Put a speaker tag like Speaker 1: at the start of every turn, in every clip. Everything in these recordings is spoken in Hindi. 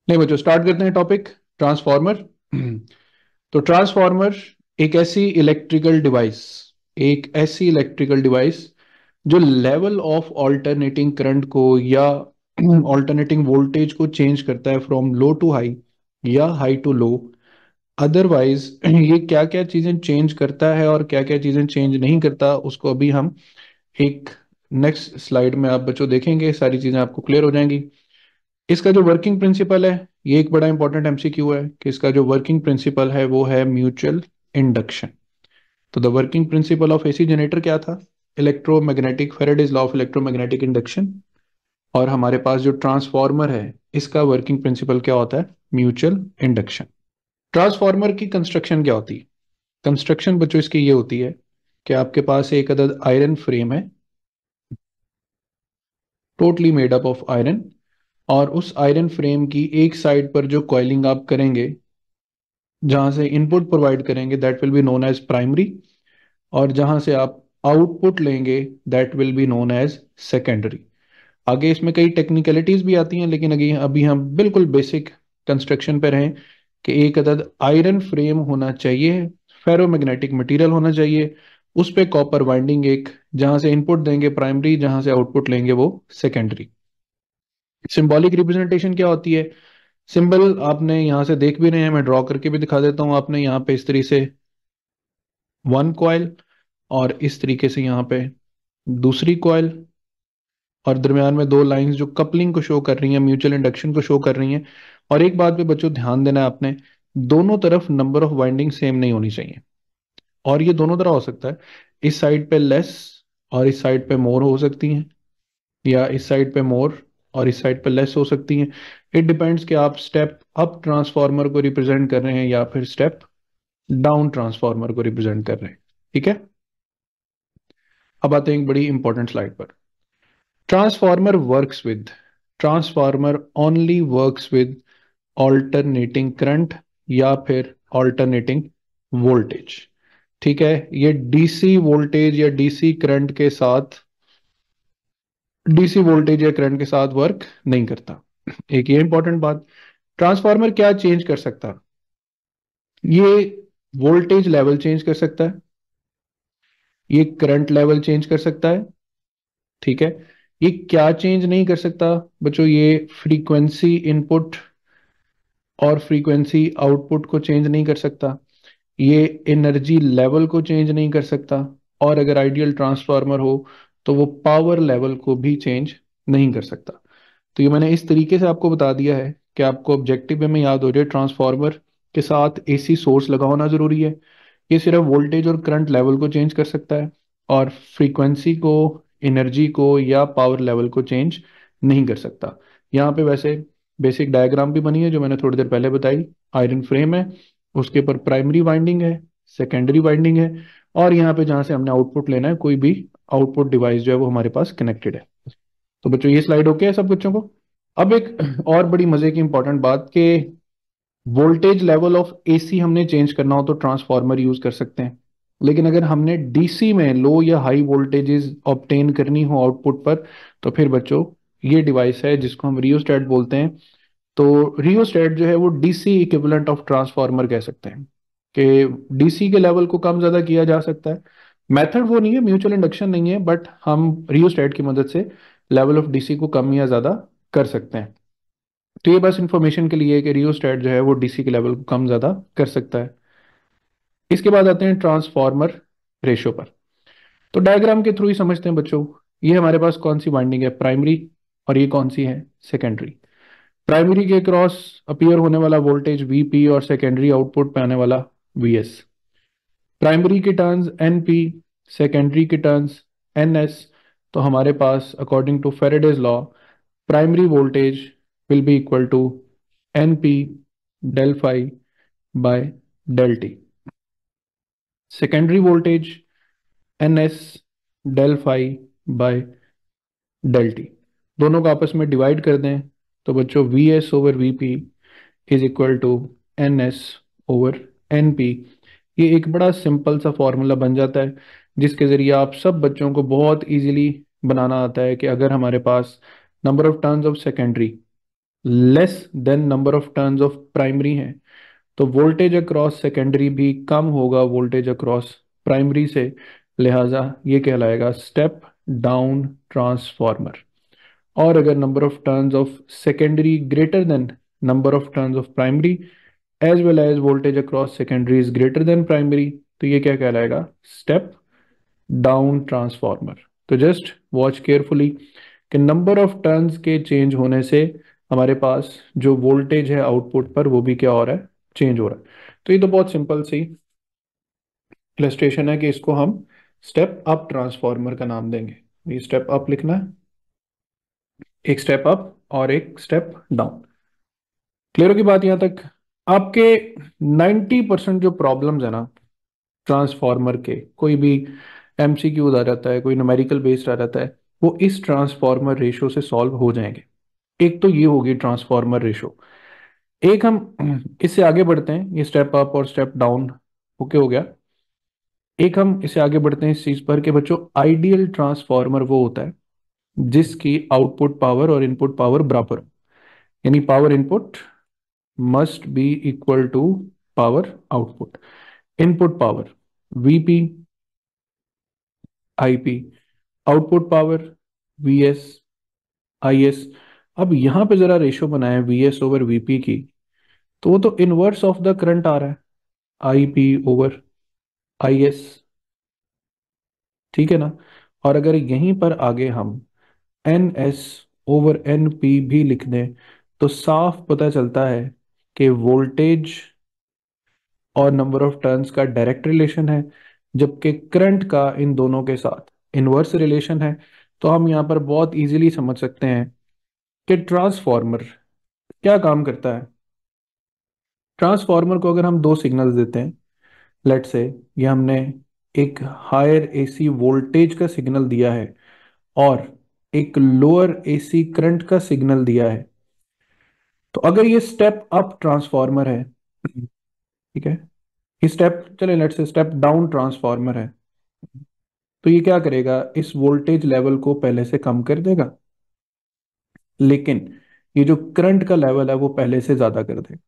Speaker 1: नहीं बच्चों, स्टार्ट करते हैं टॉपिक ट्रांसफार्मर। तो ट्रांसफार्मर एक ऐसी इलेक्ट्रिकल डिवाइस जो लेवल ऑफ ऑल्टरनेटिंग करंट को या ऑल्टरनेटिंग वोल्टेज को चेंज करता है फ्रॉम लो टू हाई या हाई टू लो। अदरवाइज ये क्या क्या चीजें चेंज करता है और क्या क्या चीजें चेंज नहीं करता, उसको अभी हम एक नेक्स्ट स्लाइड में आप बच्चों देखेंगे, सारी चीजें आपको क्लियर हो जाएंगी। इसका जो वर्किंग प्रिंसिपल है, ये एक बड़ा इंपॉर्टेंट एमसीक्यू है कि इसका जो वर्किंग प्रिंसिपल है वो है म्यूचुअल इंडक्शन। तो the working principle of AC generator क्या था? Electromagnetic, Faraday's law of electromagnetic induction. और हमारे पास जो ट्रांसफार्मर है, इसका वर्किंग प्रिंसिपल क्या होता है? Mutual induction. ट्रांसफार्मर की कंस्ट्रक्शन क्या होती है? कंस्ट्रक्शन बच्चों इसकी ये होती है कि आपके पास एक अदद आयरन फ्रेम है, totally made up of iron. और उस आयरन फ्रेम की एक साइड पर जो कॉइलिंग आप करेंगे, जहां से इनपुट प्रोवाइड करेंगे, that will be known as primary. और जहां से आप आउटपुट लेंगे, that will be known as secondary. आगे इसमें कई टेक्निकलिटीज भी आती हैं, लेकिन अभी अभी हम बिल्कुल बेसिक कंस्ट्रक्शन पर हैं कि एक अदद आयरन फ्रेम होना चाहिए, फेरोमैग्नेटिक मटेरियल होना चाहिए, उस पे कॉपर वाइंडिंग एक, जहां से इनपुट देंगे प्राइमरी, जहां से आउटपुट लेंगे वो सेकेंडरी। सिंबॉलिक रिप्रेजेंटेशन क्या होती है? सिंबल आपने यहां से देख भी रहे हैं, मैं ड्रॉ करके भी दिखा देता हूं आपने। यहाँ पे इस तरीके से वन कॉइल, और इस तरीके से यहाँ पे दूसरी कॉइल, और दरमियान में दो लाइंस जो कपलिंग को शो कर रही हैं, म्यूचुअल इंडक्शन को शो कर रही हैं। और एक बात पे बच्चों ध्यान देना है आपने, दोनों तरफ नंबर ऑफ वाइंडिंग सेम नहीं होनी चाहिए। और ये दोनों तरह हो सकता है, इस साइड पे लेस और इस साइड पे मोर हो सकती हैं, या इस साइड पे मोर और इस साइड पे लेस हो सकती हैं। इट डिपेंड्स कि आप स्टेप अप ट्रांसफार्मर को रिप्रेजेंट कर रहे हैं या फिर स्टेप डाउन ट्रांसफार्मर को रिप्रेजेंट कर रहे हैं। ठीक है, अब आते हैं एक बड़ी इंपॉर्टेंट स्लाइड पर। Transformer works with transformer only works with alternating current या फिर ऑल्टरनेटिंग वोल्टेज। ठीक है, ये डीसी वोल्टेज या डीसी वोल्टेज या करंट के साथ वर्क नहीं करता। एक ये इंपॉर्टेंट बात, ट्रांसफार्मर क्या चेंज कर सकता है? ये वोल्टेज लेवल चेंज कर सकता है, ये करंट लेवल चेंज कर सकता है। ठीक है, ये क्या चेंज नहीं कर सकता बच्चों? ये फ्रीक्वेंसी इनपुट और फ्रीक्वेंसी आउटपुट को चेंज नहीं कर सकता, ये एनर्जी लेवल को चेंज नहीं कर सकता, और अगर आइडियल ट्रांसफार्मर हो तो वो पावर लेवल को भी चेंज नहीं कर सकता। तो ये मैंने इस तरीके से आपको बता दिया है कि आपको ऑब्जेक्टिव में याद हो जाए, ट्रांसफार्मर के साथ एसी सोर्स लगा होना जरूरी है। ये सिर्फ वोल्टेज और करंट लेवल को चेंज कर सकता है, और फ्रीक्वेंसी को, एनर्जी को या पावर लेवल को चेंज नहीं कर सकता। यहाँ पे वैसे बेसिक डायग्राम भी बनी है जो मैंने थोड़ी देर पहले बताई। आयरन फ्रेम है, उसके ऊपर प्राइमरी वाइंडिंग है, सेकेंडरी वाइंडिंग है, और यहाँ पे जहाँ से हमने आउटपुट लेना है, कोई भी आउटपुट डिवाइस जो है वो हमारे पास कनेक्टेड है। तो बच्चों ये स्लाइड ओके है सब बच्चों को? अब एक और बड़ी मजे की इंपॉर्टेंट बात कि वोल्टेज लेवल ऑफ एसी हमने चेंज करना हो तो ट्रांसफार्मर यूज कर सकते हैं, लेकिन अगर हमने डीसी में लो या हाई वोल्टेजेस ऑब्टेन करनी हो आउटपुट पर, तो फिर बच्चों ये डिवाइस है जिसको हम रियोस्टेट बोलते हैं। तो रियोस्टेट जो है वो डीसी इक्विवेलेंट ऑफ ट्रांसफार्मर कह सकते हैं, कि डीसी के लेवल को कम ज्यादा किया जा सकता है। मेथड वो नहीं है, म्यूचुअल इंडक्शन नहीं है, बट हम रियोस्टेट की मदद से लेवल ऑफ डीसी को कम या ज्यादा कर सकते हैं। तो ये बस इंफॉर्मेशन के लिए है कि रियोस्टेट जो है वो डीसी के लेवल को कम ज्यादा कर सकता है। इसके बाद आते हैं ट्रांसफार्मर रेशो पर। तो डायग्राम के थ्रू ही समझते हैं बच्चों। ये हमारे पास कौन सी वाइंडिंग है? प्राइमरी। और ये कौन सी है? सेकेंडरी। प्राइमरी के क्रॉस अपीयर होने वाला वोल्टेज वीपी, और सेकेंडरी आउटपुट पे आने वाला वीएस। प्राइमरी के टर्न्स एनपी, सेकेंडरी के टर्न्स एनएस। तो हमारे पास according to Faraday's law, primary voltage will be equal to NP del phi by del T. Secondary voltage NS del phi by del T. दोनों को आपस में डिवाइड कर दें तो बच्चों V S over V P is equal to N S over N P. ये एक बड़ा सिंपल सा फॉर्मूला बन जाता है, जिसके जरिए आप सब बच्चों को बहुत इजीली बनाना आता है कि अगर हमारे पास number of turns of secondary less than number of turns of primary है, तो वोल्टेज अक्रॉस सेकेंडरी भी कम होगा वोल्टेज अक्रॉस प्राइमरी से, लिहाजा ये कहलाएगा स्टेप डाउन ट्रांसफॉर्मर। और अगर number of turns of secondary greater than number of turns of primary as well as voltage across secondary is greater than primary, तो ये क्या कहलाएगा, स्टेप डाउन ट्रांसफॉर्मर। तो जस्ट वॉच केयरफुली कि नंबर ऑफ टर्न्स के चेंज होने से हमारे पास जो वोल्टेज है आउटपुट पर वो भी क्या हो रहा है, चेंज हो रहा है। तो ये तो बहुत सिंपल सी इलस्ट्रेशन है कि इसको हम स्टेप अप ट्रांसफॉर्मर का नाम देंगे। ये स्टेप अप लिखना है, एक स्टेप अप और एक स्टेप डाउन। क्लियर होगी बात यहां तक? आपके 90% जो प्रॉब्लम्स है ना ट्रांसफार्मर के, कोई भी एमसीक्यूज आ जाता है, कोई न्यूमेरिकल बेस्ड आ जाता है, वो इस ट्रांसफार्मर रेशो से सॉल्व हो जाएंगे। एक तो ये होगी ट्रांसफार्मर रेशो। एक हम इससे आगे बढ़ते हैं, ये स्टेप अप और स्टेप डाउन ओके हो गया। एक हम इससे आगे बढ़ते हैं इस चीज पर कि बच्चों आइडियल ट्रांसफार्मर वो होता है जिसकी आउटपुट पावर और इनपुट पावर बराबर हो, यानी power input must be equal to power output. Input power VP IP, output power VS IS. अब यहां पे जरा रेशो बनाए वीएस ओवर वीपी की, तो वो तो इनवर्स ऑफ द करंट आ रहा है, आईपी ओवर आईएस, ठीक है ना। और अगर यहीं पर आगे हम N S over N P भी लिख दें तो साफ पता चलता है कि वोल्टेज और नंबर ऑफ टर्न्स का डायरेक्ट रिलेशन है, जबकि करंट का इन दोनों के साथ इनवर्स रिलेशन है। तो हम यहाँ पर बहुत इजीली समझ सकते हैं कि ट्रांसफॉर्मर क्या काम करता है। ट्रांसफॉर्मर को अगर हम दो सिग्नल्स देते हैं, लेट से ये हमने एक हायर एसी वोल्टेज का सिग्नल दिया है और एक लोअर एसी करंट का सिग्नल दिया है, तो अगर ये स्टेप अप ट्रांसफॉर्मर है, ठीक है, ये स्टेप चले लेट से स्टेप डाउन ट्रांसफॉर्मर है, तो ये क्या करेगा, इस वोल्टेज लेवल को पहले से कम कर देगा, लेकिन ये जो करंट का लेवल है वो पहले से ज्यादा कर देगा।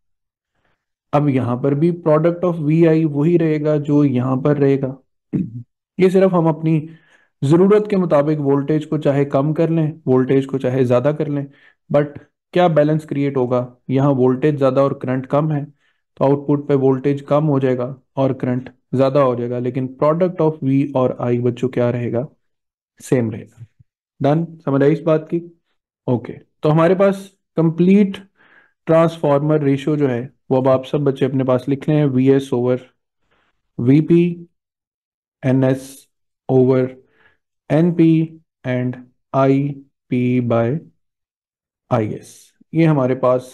Speaker 1: अब यहां पर भी प्रोडक्ट ऑफ वी आई वही रहेगा जो यहां पर रहेगा। ये सिर्फ हम अपनी जरूरत के मुताबिक वोल्टेज को चाहे कम कर लें, वोल्टेज को चाहे ज्यादा कर लें, बट क्या बैलेंस क्रिएट होगा, यहाँ वोल्टेज ज्यादा और करंट कम है, तो आउटपुट पे वोल्टेज कम हो जाएगा और करंट ज्यादा हो जाएगा, लेकिन प्रोडक्ट ऑफ वी और आई बच्चों क्या रहेगा, सेम रहेगा। डन, समझ आई इस बात की? ओके, तो हमारे पास कंप्लीट ट्रांसफॉर्मर रेशियो जो है वो अब आप सब बच्चे अपने पास लिख लें, V S over VP, N S over N P and I P by I S. ये हमारे पास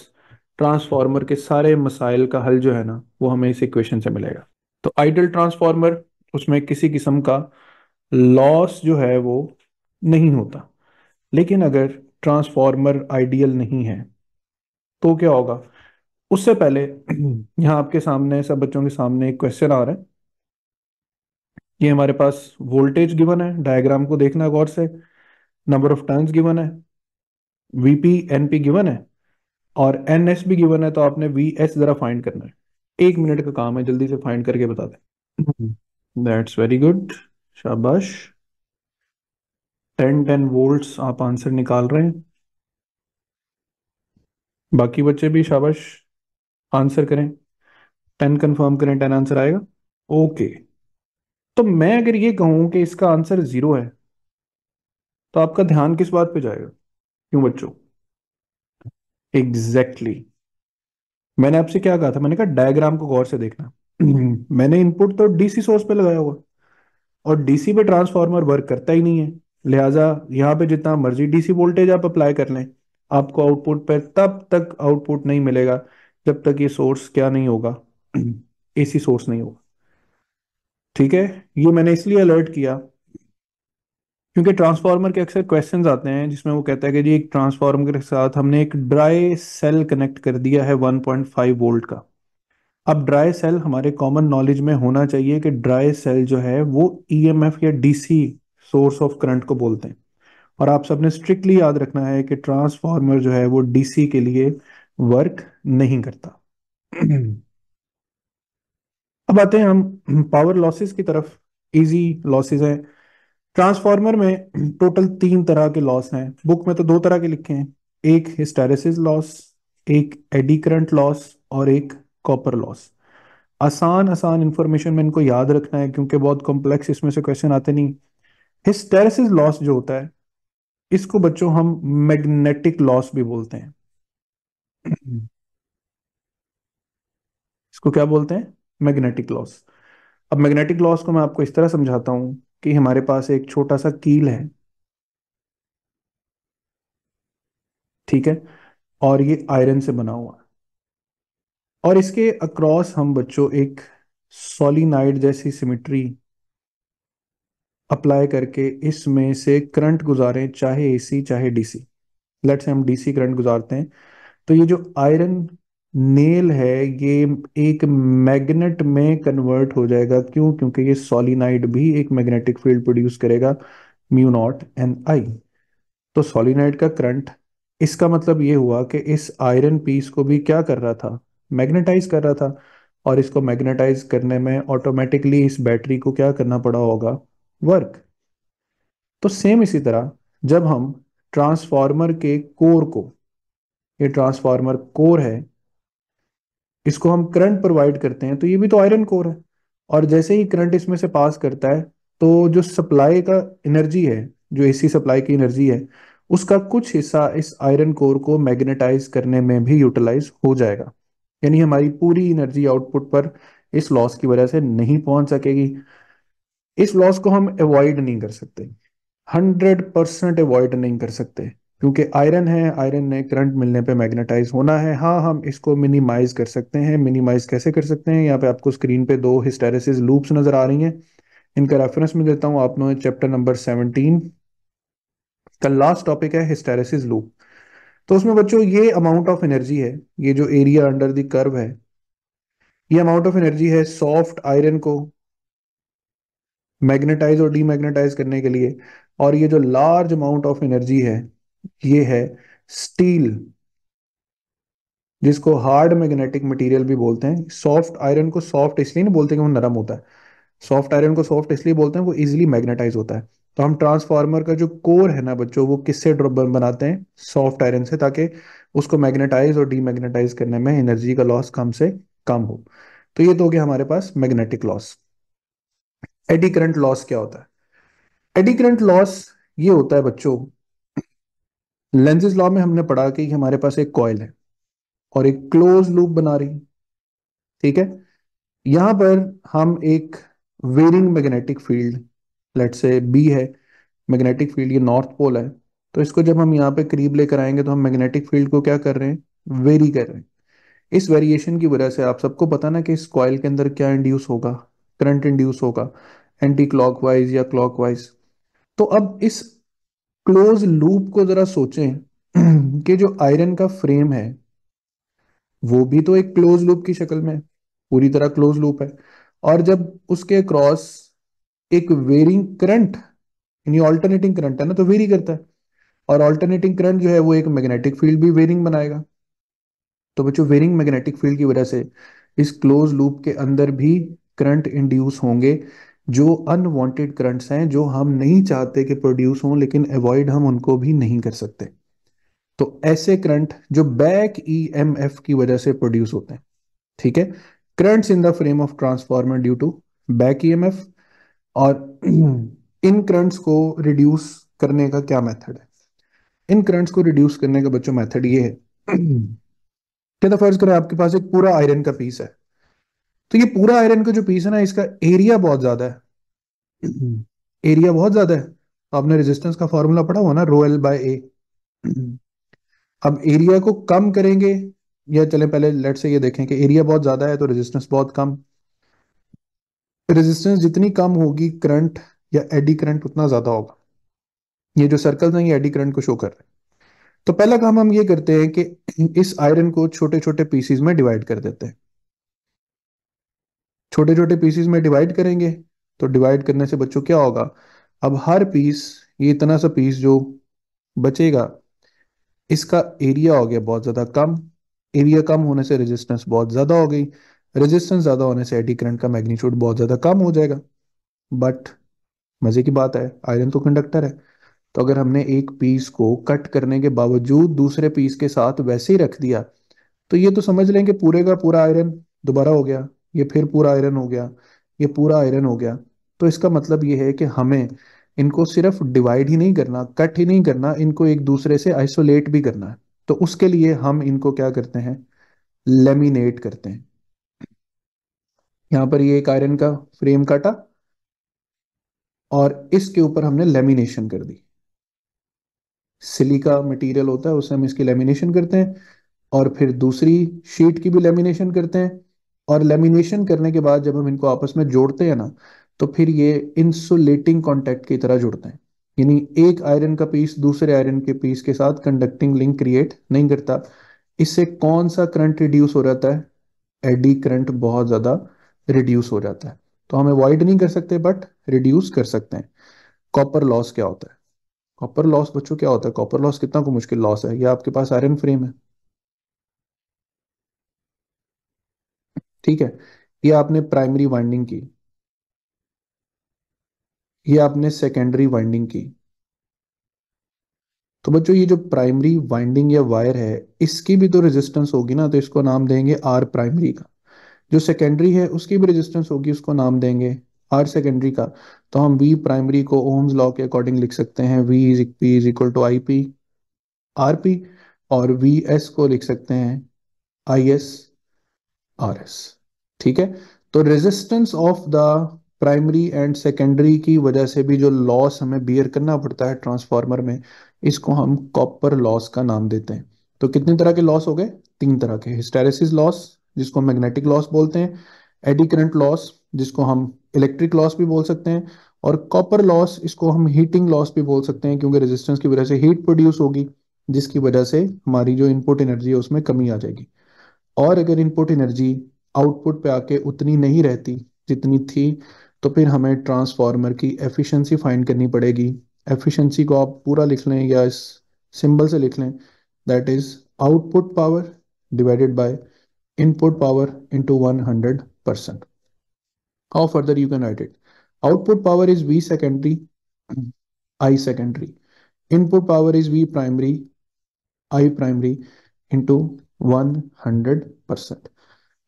Speaker 1: ट्रांसफॉर्मर के सारे मसाइल का हल जो है ना वो हमें इस इक्वेशन से मिलेगा। तो आइडियल ट्रांसफॉर्मर, उसमें किसी किस्म का लॉस जो है वो नहीं होता, लेकिन अगर ट्रांसफॉर्मर आइडियल नहीं है तो क्या होगा। उससे पहले यहाँ आपके सामने सब बच्चों के सामने एक क्वेश्चन आ रहा है। ये हमारे पास वोल्टेज गिवन है, डायग्राम को देखना गौर से, नंबर ऑफ टर्न्स गिवन है, वीपी एनपी गिवन है और एन एस भी गिवन है, तो आपने वी एस जरा फाइंड करना है। 1 मिनट का काम है, जल्दी से फाइंड करके बता दें। दैट्स वेरी गुड, शाबाश। 10 10 वोल्ट्स आप आंसर निकाल रहे हैं, बाकी बच्चे भी शाबाश आंसर करें। 10 कंफर्म करें, 10 आंसर आएगा। ओके, तो मैं अगर ये कहूं कि इसका आंसर 0 है, तो आपका ध्यान किस बात पे जाएगा, क्यों बच्चों? Exactly exactly. मैंने आपसे क्या कहा था, मैंने कहा डायग्राम को गौर से देखना। मैंने इनपुट तो डीसी सोर्स पे लगाया हुआ, और डीसी पे ट्रांसफार्मर वर्क करता ही नहीं है, लिहाजा यहाँ पे जितना मर्जी डीसी वोल्टेज आप अप्लाई कर लें, आपको आउटपुट पे तब तक आउटपुट नहीं मिलेगा जब तक ये सोर्स क्या नहीं होगा, एसी सोर्स नहीं होगा। ठीक है, ये मैंने इसलिए अलर्ट किया क्योंकि ट्रांसफार्मर के अक्सर क्वेश्चंस आते हैं जिसमें वो कहता है कि जी एक ट्रांसफार्मर के साथ हमने एक ड्राई सेल कनेक्ट कर दिया है 1.5 वोल्ट का। अब ड्राई सेल हमारे कॉमन नॉलेज में होना चाहिए कि ड्राई सेल जो है वो ईएमएफ या डीसी सोर्स ऑफ करंट को बोलते हैं, और आप सबने स्ट्रिक्टली याद रखना है कि ट्रांसफार्मर जो है वो डीसी के लिए वर्क नहीं करता। अब आते हैं हम पावर लॉसेस की तरफ। इजी लॉसेस हैं ट्रांसफार्मर में। टोटल 3 तरह के लॉस हैं, बुक में तो 2 तरह के लिखे हैं। एक हिस्टैरिसीस लॉस, एक एडी करंट लॉस, और एक कॉपर लॉस। आसान आसान इंफॉर्मेशन में इनको याद रखना है क्योंकि बहुत कॉम्प्लेक्स इसमें से क्वेश्चन आते नहीं। हिस्टैरिसीस लॉस जो होता है, इसको बच्चों हम मैग्नेटिक लॉस भी बोलते हैं। इसको क्या बोलते हैं? Magnetic loss. अब मैग्नेटिक लॉस को मैं आपको इस तरह समझाता हूं कि हमारे पास एक छोटा सा कील है, ठीक है, और ये आयरन से बना हुआ है, और इसके अक्रॉस हम बच्चों एक सोलिनाइड जैसी सिमेट्री अप्लाई करके इसमें से करंट गुजारें, चाहे एसी चाहे डीसी। लेट्स से हम डीसी करंट गुजारते हैं, तो ये जो आयरन नेल है ये एक मैग्नेट में कन्वर्ट हो जाएगा। क्यों? क्योंकि ये सोलिनाइड भी एक मैग्नेटिक फील्ड प्रोड्यूस करेगा, म्यू नॉट एन आई। तो सोलिनाइड का करंट, इसका मतलब ये हुआ कि इस आयरन पीस को भी क्या कर रहा था? मैग्नेटाइज कर रहा था। और इसको मैग्नेटाइज करने में ऑटोमेटिकली इस बैटरी को क्या करना पड़ा होगा? वर्क। तो सेम इसी तरह जब हम ट्रांसफार्मर के कोर को, ये ट्रांसफार्मर कोर है, इसको हम करंट प्रोवाइड करते हैं, तो ये भी तो आयरन कोर है। और जैसे ही करंट इसमें से पास करता है, तो जो सप्लाई का एनर्जी है, जो एसी सप्लाई की एनर्जी है, उसका कुछ हिस्सा इस आयरन कोर को मैग्नेटाइज करने में भी यूटिलाइज हो जाएगा। यानी हमारी पूरी एनर्जी आउटपुट पर इस लॉस की वजह से नहीं पहुंच सकेगी। इस लॉस को हम अवॉइड नहीं कर सकते, 100% अवॉइड नहीं कर सकते, क्योंकि आयरन है, आयरन ने करंट मिलने पे मैग्नेटाइज होना है। हाँ, हम इसको मिनिमाइज कर सकते हैं। मिनिमाइज कैसे कर सकते हैं? यहाँ पे आपको स्क्रीन पे 2 हिस्टैरिसीस लूप्स नजर आ रही हैं, इनका रेफरेंस में देता हूँ। आपने चैप्टर नंबर 17 का लास्ट टॉपिक है हिस्टैरिसीस लूप। तो उसमें बच्चों ये अमाउंट ऑफ एनर्जी है, ये जो एरिया अंडर द कर्व है, ये अमाउंट ऑफ एनर्जी है सॉफ्ट आयरन को मैग्नेटाइज और डीमैग्नेटाइज करने के लिए। और ये जो लार्ज अमाउंट ऑफ एनर्जी है, ये है स्टील, जिसको हार्ड मैग्नेटिक मटेरियल भी बोलते हैं। सॉफ्ट आयरन को सॉफ्ट इसलिए नहीं बोलते कि वो नरम होता है, सॉफ्ट आयरन को सॉफ्ट इसलिए बोलते हैं वो इजीली मैग्नेटाइज होता है। तो हम ट्रांसफार्मर का जो कोर है ना बच्चों, वो किससे बनाते हैं? सॉफ्ट आयरन से, ताकि उसको मैग्नेटाइज और डीमैग्नेटाइज करने में एनर्जी का लॉस कम से कम हो। तो ये तो हो गया हमारे पास magnetic loss. Eddy current loss क्या होता है? एडी करंट लॉस ये होता है बच्चों, लेंजिस लॉ में हमने पढ़ा कि हमारे पास एक कॉइल है और एक क्लोज लूप बना रही, ठीक है। यहां पर हम एक वेरिंग मैग्नेटिक फील्ड, लेट से बी है मैग्नेटिक फील्ड, ये नॉर्थ पोल है। तो इसको जब हम यहाँ पे करीब लेकर आएंगे तो हम मैग्नेटिक फील्ड को क्या कर रहे हैं? वेरी कर रहे हैं। इस वेरिएशन की वजह से आप सबको पता ना कि इस कॉइल के अंदर क्या इंड्यूस होगा? करंट इंड्यूस होगा, एंटी क्लॉकवाइज या क्लॉकवाइज। तो अब इस क्लोज लूप को जरा सोचें कि जो आयरन का फ्रेम है वो भी तो एक क्लोज लूप की शक्ल में है, पूरी तरह क्लोज लूप है। और जब उसके क्रॉस एक वेरिंग करंट, यानी ऑल्टरनेटिंग करंट है ना, तो वेरी करता है। और ऑल्टरनेटिंग करंट जो है वो एक मैग्नेटिक फील्ड भी वेरिंग बनाएगा। तो बच्चों वेरिंग मैग्नेटिक फील्ड की वजह से इस क्लोज लूप के अंदर भी करंट इंड्यूस होंगे, जो अनवांटेड करंट्स हैं, जो हम नहीं चाहते कि प्रोड्यूस हों, लेकिन अवॉइड हम उनको भी नहीं कर सकते। तो ऐसे करंट जो बैक ईएमएफ की वजह से प्रोड्यूस होते हैं, ठीक है। Currents in the frame of transformer due to back EMF. और इन करंट्स को रिड्यूस करने का क्या मेथड है? इन करंट्स को रिड्यूस करने का बच्चों मेथड ये है कि तो फर्ज करें आपके पास एक पूरा आयरन का पीस है। तो ये पूरा आयरन का जो पीस है ना, इसका एरिया बहुत ज्यादा है। एरिया बहुत ज्यादा है। तो आपने रेजिस्टेंस का फॉर्मूला पढ़ा हुआ ना, रो एल बाय ए। अब एरिया को कम करेंगे, या चलें पहले लेट से ये देखें कि एरिया बहुत ज्यादा है तो रेजिस्टेंस बहुत कम। रेजिस्टेंस जितनी कम होगी, करंट या एडी करंट उतना ज्यादा होगा। ये जो सर्कल हैं ये एडी करंट को शो कर रहे हैं। तो पहला काम हम ये करते हैं कि इस आयरन को छोटे छोटे पीसीज में डिवाइड कर देते हैं। छोटे छोटे पीसीज में डिवाइड करेंगे, तो डिवाइड करने से बच्चों क्या होगा? अब हर पीस, ये इतना सा पीस जो बचेगा, इसका एरिया हो गया बहुत ज़्यादा कम, एरिया कम होने से रेजिस्टेंस बहुत ज़्यादा हो गई, रेजिस्टेंस ज़्यादा होने से एडी करंट का मैग्नीट्यूड बहुत ज़्यादा कम हो जाएगा। बट मज़े की बात है, आयरन तो कंडक्टर है, तो अगर हमने एक पीस को कट करने के बावजूद दूसरे पीस के साथ वैसे ही रख दिया, तो ये तो समझ लें कि पूरे का पूरा आयरन दोबारा हो गया, ये फिर पूरा आयरन हो गया, ये पूरा आयरन हो गया। तो इसका मतलब ये है कि हमें इनको सिर्फ डिवाइड ही नहीं करना, कट ही नहीं करना, इनको एक दूसरे से आइसोलेट भी करना है। तो उसके लिए हम इनको क्या करते हैं, लेमिनेट करते हैं। यहाँ पर ये एक आयरन का फ्रेम काटा और इसके ऊपर हमने लेमिनेशन कर दी। सिलिका मटेरियल होता है, उससे हम इसकी लेमिनेशन करते हैं, और फिर दूसरी शीट की भी लेमिनेशन करते हैं। और लेमिनेशन करने के बाद जब हम इनको आपस में जोड़ते हैं ना, तो फिर ये इंसुलेटिंग कांटेक्ट की तरह जुड़ते हैं। यानी एक आयरन का पीस दूसरे आयरन के पीस के साथ कंडक्टिंग लिंक क्रिएट नहीं करता। इससे कौन सा करंट रिड्यूस हो जाता है, एडी करंट बहुत ज्यादा रिड्यूस हो जाता है। तो हम अवॉइड नहीं कर सकते बट रिड्यूस कर सकते हैं। कॉपर लॉस क्या होता है, कॉपर लॉस बच्चों क्या होता है, कॉपर लॉस कितना को मुश्किल लॉस है, या आपके पास आयरन फ्रेम है, ठीक है, ये आपने प्राइमरी वाइंडिंग की, ये आपने सेकेंडरी वाइंडिंग की। तो बच्चों ये जो प्राइमरी वाइंडिंग या वायर है, इसकी भी तो रेजिस्टेंस होगी ना, तो इसको नाम देंगे आर प्राइमरी का। जो सेकेंडरी है उसकी भी रेजिस्टेंस होगी, उसको नाम देंगे आर सेकेंडरी का। तो हम वी प्राइमरी को ओम्स लॉ के अकॉर्डिंग लिख सकते हैं, V is equal to I P R P, और वी एस को लिख सकते हैं आई एस आर एस। ठीक है। तो resistance of the primary and secondary की वजह से भी जो लॉस हमें बियर करना पड़ता है ट्रांसफार्मर में, इसको हम कॉपर लॉस का नाम देते हैं। तो कितने तरह के लॉस हो गए, तीन तरह के, हिस्टैरिसीस लॉस जिसको मैग्नेटिक लॉस बोलते हैं, एडी करंट लॉस जिसको हम इलेक्ट्रिक लॉस भी बोल सकते हैं, और कॉपर लॉस इसको हम हीटिंग लॉस भी बोल सकते हैं, क्योंकि रेजिस्टेंस की वजह से हीट प्रोड्यूस होगी, जिसकी वजह से हमारी जो इनपुट एनर्जी है उसमें कमी आ जाएगी। और अगर इनपुट एनर्जी आउटपुट पे आके उतनी नहीं रहती जितनी थी, तो फिर हमें ट्रांसफार्मर की एफिशिएंसी फाइंड करनी पड़ेगी। एफिशिएंसी को आप पूरा लिख लें या इस सिंबल से लिख लें, that is output power divided by input power into 100%। How further you can write it, output power is V secondary I secondary, input power is V primary I primary into 100%।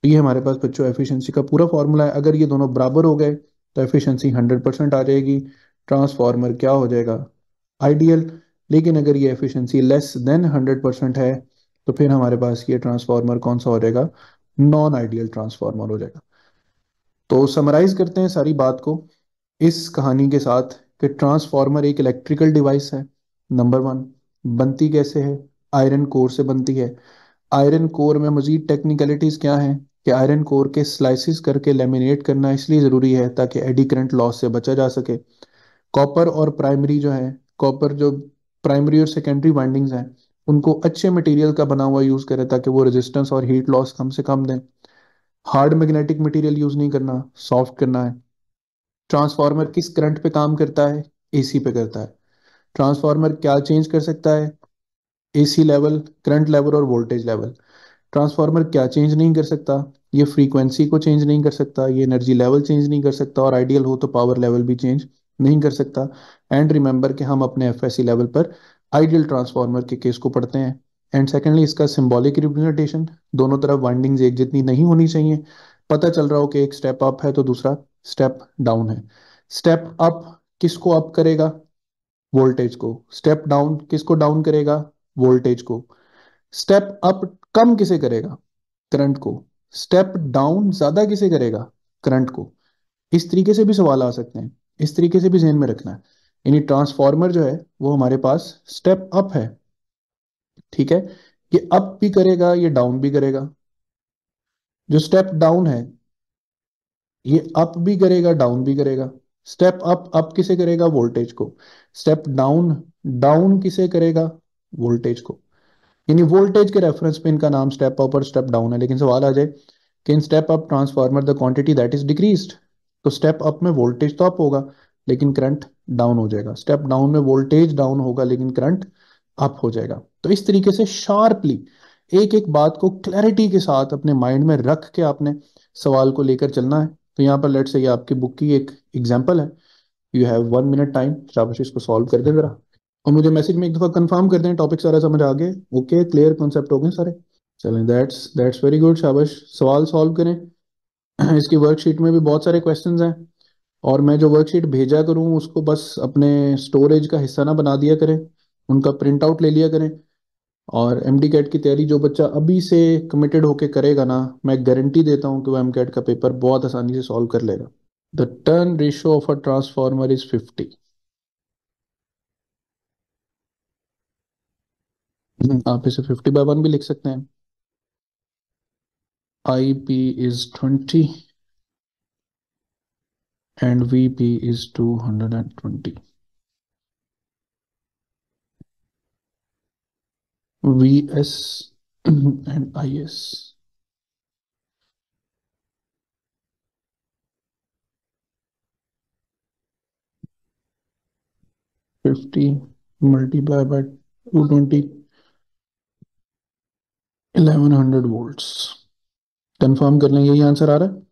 Speaker 1: ये हमारे पास बच्चों एफिशिएंसी का पूरा फॉर्मूला है। अगर ये दोनों बराबर हो गए तो एफिशिएंसी 100% आ जाएगी, ट्रांसफार्मर क्या हो जाएगा, आइडियल। लेकिन अगर ये एफिशिएंसी लेस देन 100% है, तो फिर हमारे पास ये ट्रांसफार्मर कौन सा हो जाएगा, नॉन आइडियल ट्रांसफार्मर हो जाएगा। तो समराइज करते हैं सारी बात को इस कहानी के साथ कि ट्रांसफार्मर एक इलेक्ट्रिकल डिवाइस है। नंबर वन, बनती कैसे है, आयरन कोर से बनती है। आयरन कोर में मजीद टेक्निकलिटीज क्या हैं कि आयरन कोर के स्लाइसिस करके लेमिनेट करना इसलिए ज़रूरी है ताकि एडी करंट लॉस से बचा जा सके। कॉपर और प्राइमरी जो है, कॉपर जो प्राइमरी और सेकेंडरी वाइंडिंग्स हैं, उनको अच्छे मटेरियल का बना हुआ यूज़ करें ताकि वो रेजिस्टेंस और हीट लॉस कम से कम दें। हार्ड मैग्नेटिक मटेरियल यूज़ नहीं करना, सॉफ्ट करना है। ट्रांसफार्मर किस करंट पे काम करता है, एसी पे करता है। ट्रांसफार्मर क्या चेंज कर सकता है, एसी लेवल, करंट लेवल और वोल्टेज लेवल। ट्रांसफार्मर क्या चेंज नहीं कर सकता, ये फ्रीक्वेंसी को चेंज नहीं कर सकता, ये एनर्जी लेवल चेंज नहीं कर सकता, और आइडियल हो तो पावर लेवल भी चेंज नहीं कर सकता। एंड रिमेंबर कि हम अपने एफएससी लेवल पर आइडियल ट्रांसफार्मर के केस को पढ़ते हैं। एंड सेकेंडली इसका सिंबॉलिक रिप्रेजेंटेशन, दोनों तरफ वाइंडिंग्स एक जितनी नहीं होनी चाहिए। पता चल रहा हो कि एक स्टेप अप है तो दूसरा स्टेप डाउन है। स्टेप अप किसको अप करेगा, वोल्टेज को। स्टेप डाउन किसको डाउन करेगा, वोल्टेज को। स्टेप अप कम किसे करेगा, करंट को। स्टेप डाउन ज्यादा किसे करेगा, करंट को। इस तरीके से भी सवाल आ सकते हैं, इस तरीके से भी ध्यान में रखना है। यानी ट्रांसफार्मर जो है वो हमारे पास स्टेप अप है, ठीक है, ये अप भी करेगा ये डाउन भी करेगा। जो स्टेप डाउन है ये अप भी करेगा डाउन भी करेगा। स्टेप अप किसे करेगा, वोल्टेज को। स्टेप डाउन डाउन किसे करेगा, वोल्टेज को। यानी वोल्टेज के रेफरेंस पे इनका नाम स्टेप अप और स्टेप डाउन है। लेकिन सवाल आ जाए कि in step up transformer the quantity that is decreased, तो स्टेप अप में वोल्टेज तो अप होगा लेकिन करंट डाउन हो जाएगा। स्टेप डाउन में वोल्टेज डाउन होगा लेकिन करंट अप हो जाएगा। तो इस तरीके से शार्पली एक एक बात को क्लैरिटी के साथ अपने माइंड में रख के आपने सवाल को लेकर चलना है। तो यहाँ पर लेट्स से ये आपकी बुक की एक एग्जांपल है। यू हैव 1 मिनट टाइम, शाबाश, इसको सॉल्व कर दे जरा। और मुझे मैसेज में एक दफा कंफर्म कर दें टॉपिक सारा समझ आ गए, ओके, क्लियर कॉन्सेप्ट हो गए सारे। चलें, दैट्स वेरी गुड, शाबाश। सवाल सॉल्व करें। इसकी वर्कशीट में भी बहुत सारे क्वेश्चंस हैं, और मैं जो वर्कशीट भेजा करूँ उसको बस अपने स्टोरेज का हिस्सा ना बना दिया करें, उनका प्रिंट आउट ले लिया करें। और एमडी कैट की तैयारी जो बच्चा अभी से कमिटेड होके करेगा ना, मैं गारंटी देता हूँ कि वो एम कैट का पेपर बहुत आसानी से सॉल्व कर लेगा। The turn ratio of a transformer is 50। आप इसे 50/1 भी लिख सकते हैं। I P is 20 and VP is 220. VS and IS. 50 multiplied by 220, 1100 volts। Confirm कर लें, यही आंसर आ रहा है।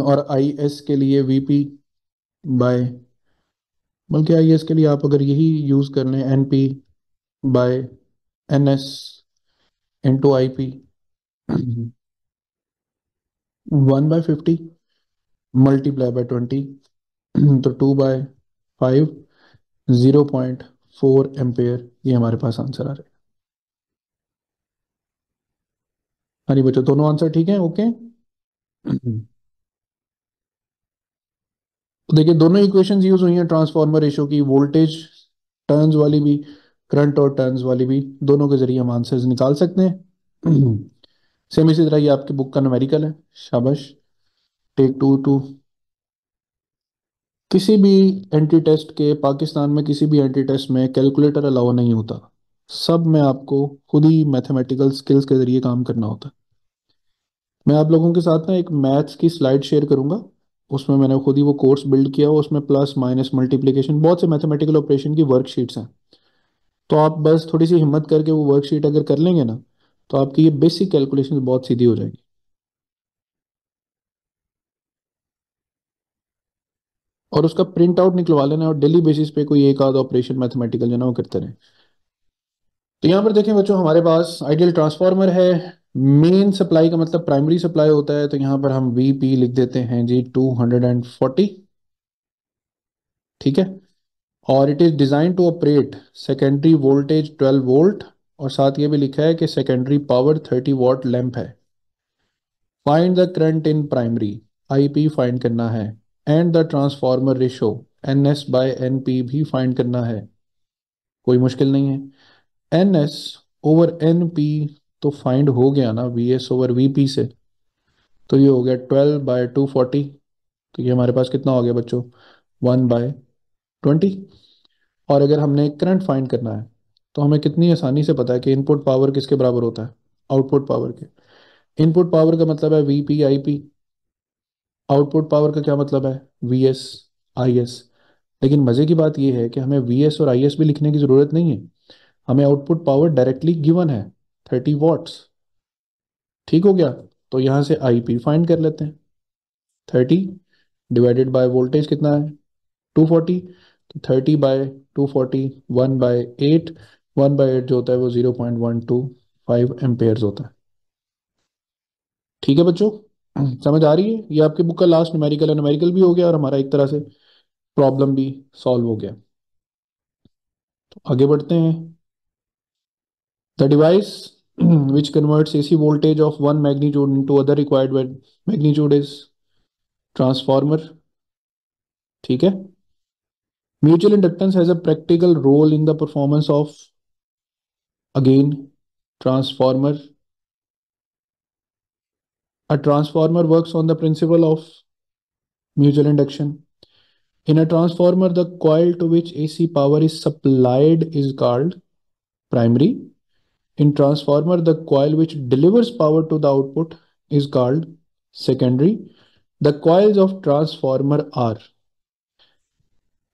Speaker 1: और IS के लिए VP बाय, बल्कि IS के लिए आप अगर यही यूज कर लें, NP by NS into IP। 1/50 multiply by 20, तो 2/5, 0.4 एम्पेयर, ये हमारे पास आंसर आ रहा है। हाँ जी बच्चों, दोनों आंसर ठीक है, ओके। तो देखिए दोनों इक्वेशंस यूज हुई हैं ट्रांसफार्मर रेशो की, वोल्टेज टर्न्स वाली भी, करंट और टर्न्स वाली भी, दोनों के जरिए हम आंसर्स निकाल सकते हैं। सेम इसी तरह ये आपकी बुक का न्यूमेरिकल है, शाबाश। टेक टू किसी भी एंट्री टेस्ट के, पाकिस्तान में किसी भी एंट्री टेस्ट में कैलकुलेटर अलाउ नहीं होता। सब में आपको खुद ही मैथमेटिकल स्किल्स के जरिए काम करना होता है। मैं आप लोगों के साथ ना एक मैथ्स की स्लाइड शेयर करूंगा, उसमें मैंने खुद ही वो कोर्स बिल्ड किया हुआ, उसमें प्लस माइनस मल्टीप्लिकेशन बहुत से मैथमेटिकल ऑपरेशन की वर्कशीट्स हैं। तो आप बस थोड़ी सी हिम्मत करके वो वर्कशीट अगर कर लेंगे ना, तो आपकी ये बेसिक कैलकुलेशन बहुत सीधी हो जाएगी। और उसका प्रिंट आउट निकलवा लेना, और डेली बेसिस पे कोई एक आध ऑपरेशन मैथमेटिकल जो ना वो करते रहे। तो यहाँ पर देखें बच्चों, हमारे पास आइडियल ट्रांसफार्मर है। मेन सप्लाई का मतलब प्राइमरी सप्लाई होता है, तो यहाँ पर हम VP लिख देते हैं जी 240। ठीक है। और it is design to operate secondary voltage 12 volt, और साथ ये भी लिखा है कि सेकेंडरी पावर 30 वाट लैंप है। Find the current in primary, IP find करना है। And the transformer ratio, NS/NP भी फाइंड करना है। कोई मुश्किल नहीं है। NS/NP तो फाइंड हो गया ना VS/VP से, तो ये हो गया 12/240। तो ये हमारे पास कितना हो गया बच्चों, 1/20। और अगर हमने करंट फाइंड करना है, तो हमें कितनी आसानी से पता है कि इनपुट पावर किसके बराबर होता है, आउटपुट पावर के। इनपुट पावर का मतलब है VP/IP, आउटपुट पावर का क्या मतलब है, VS/IS। लेकिन मजे की बात यह है कि हमें VS और IS भी लिखने की जरूरत नहीं है, हमें आउटपुट पावर डायरेक्टली गिवन है, 30 वाट्स। ठीक हो गया। तो यहां से IP फाइंड कर लेते हैं। 30 डिवाइडेड बाय वोल्टेज कितना है, 240। तो 30/240, 1/8। 1/8 जो होता है वो 0.125 एम्पेयर होता है। ठीक है बच्चों, समझ आ रही है। ये आपकी बुक का लास्ट न्यूमेरिकल है, न्यूमेरिकल भी हो गया और हमारा एक तरह से प्रॉब्लम भी सॉल्व हो गया। तो आगे बढ़ते हैं। The device which converts AC voltage of one magnitude into other required magnitude is transformer। ठीक है। Mutual inductance has a practical role in the performance of, again, transformer। A transformer works on the principle of mutual induction. In a transformer, the coil to which AC power is supplied is called primary. In transformer, the coil which delivers power to the output is called secondary. The coils of transformer are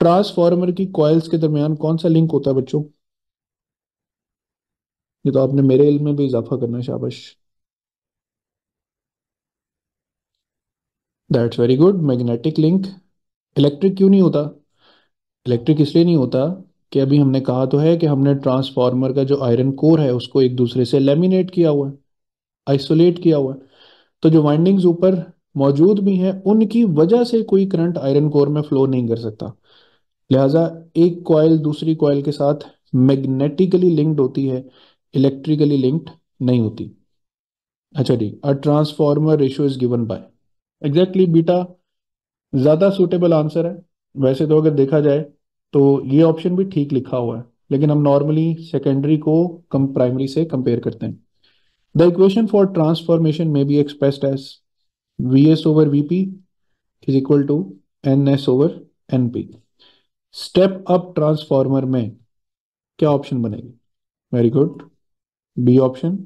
Speaker 1: transformer की कॉइल्स के दरमियान कौन सा लिंक होता है बच्चों? ये तो आपने मेरे इल्म में भी इजाफा करना है, शाबाश। That's very good, magnetic link. Electric क्यों नहीं होता? इलेक्ट्रिक इसलिए नहीं होता कि अभी हमने कहा तो है कि हमने ट्रांसफार्मर का जो आयरन कोर है उसको एक दूसरे से लेमिनेट किया हुआ है, आइसोलेट किया हुआ है। तो जो वाइंडिंग्स ऊपर मौजूद भी हैं उनकी वजह से कोई करंट आयरन कोर में फ्लो नहीं कर सकता। लिहाजा एक कॉइल दूसरी कॉइल के साथ मैग्नेटिकली लिंक्ड होती है, इलेक्ट्रिकली लिंक्ड नहीं होती। अच्छा जी, a transformer ratio is given by, exactly बीटा ज्यादा सूटेबल आंसर है। वैसे तो अगर देखा जाए तो ये ऑप्शन भी ठीक लिखा हुआ है, लेकिन हम नॉर्मली सेकेंडरी को कम प्राइमरी से कंपेयर करते हैं। द इक्वेशन फॉर ट्रांसफॉर्मेशन में be expressed as V S over V P is equal to N S over N P. Step up transformer में क्या ऑप्शन बनेगी? Very good, B option.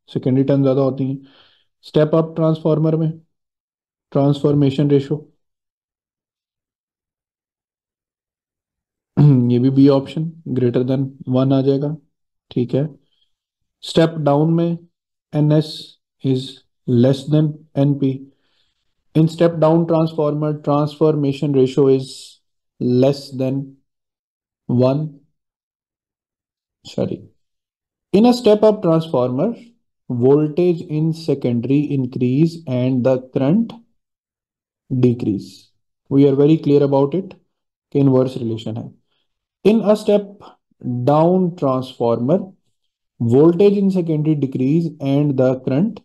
Speaker 1: Secondary term ज्यादा होती हैं स्टेप अप ट्रांसफॉर्मर में। ट्रांसफॉर्मेशन रेशो ये भी B option, greater than one आ जाएगा। ठीक है। स्टेप डाउन में N S is less than N P. In step down transformer transformation ratio is less then one, sorry. In a step-up transformer, voltage in secondary increase and the current decrease. We are very clear about it कि inverse relation है. In a step-down transformer, voltage in secondary decrease and the current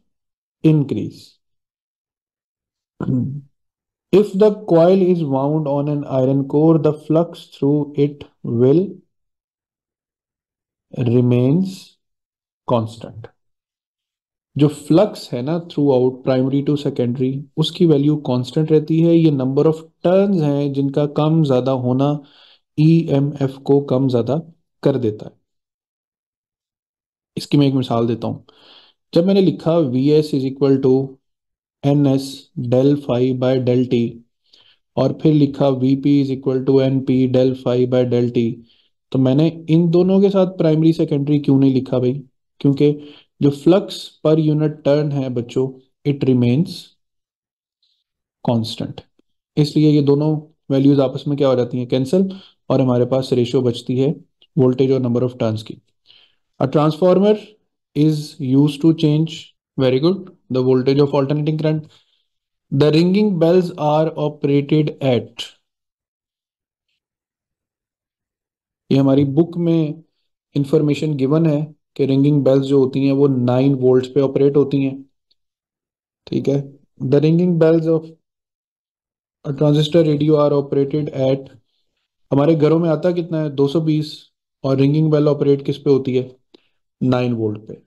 Speaker 1: increase. If the coil is wound on an iron core, the flux through it will remains constant. जो फ्लक्स है ना throughout primary to secondary, उसकी वैल्यू कांस्टेंट रहती है। ये नंबर ऑफ टर्न्स हैं जिनका कम ज्यादा होना ईएमएफ को कम ज्यादा कर देता है। इसकी मैं एक मिसाल देता हूँ। जब मैंने लिखा V S is equal to N S del phi by del T, और फिर लिखा V P is equal to N P del phi by del T, तो मैंने इन दोनों के साथ प्राइमरी सेकेंडरी क्यों नहीं लिखा भाई? क्योंकि जो फ्लक्स पर यूनिट टर्न है बच्चों, इट रिमेन्स कांस्टेंट। इसलिए ये दोनों वैल्यूज आपस में क्या हो जाती हैं? कैंसिल, और हमारे पास रेशियो बचती है वोल्टेज और नंबर ऑफ टर्न्स की। A transformer is use to change, very good, the voltage of alternating current. The ringing bells are operated at, ये हमारी बुक में इंफॉर्मेशन गिवन है कि रिंगिंग बेल्स जो होती हैं वो 9 वोल्ट्स पे ऑपरेट होती हैं। ठीक है। The ringing bells of transistor radio are operated at, हमारे घरों में आता कितना है? 220। और रिंगिंग बेल ऑपरेट किस पे होती है? 9 वोल्ट पे।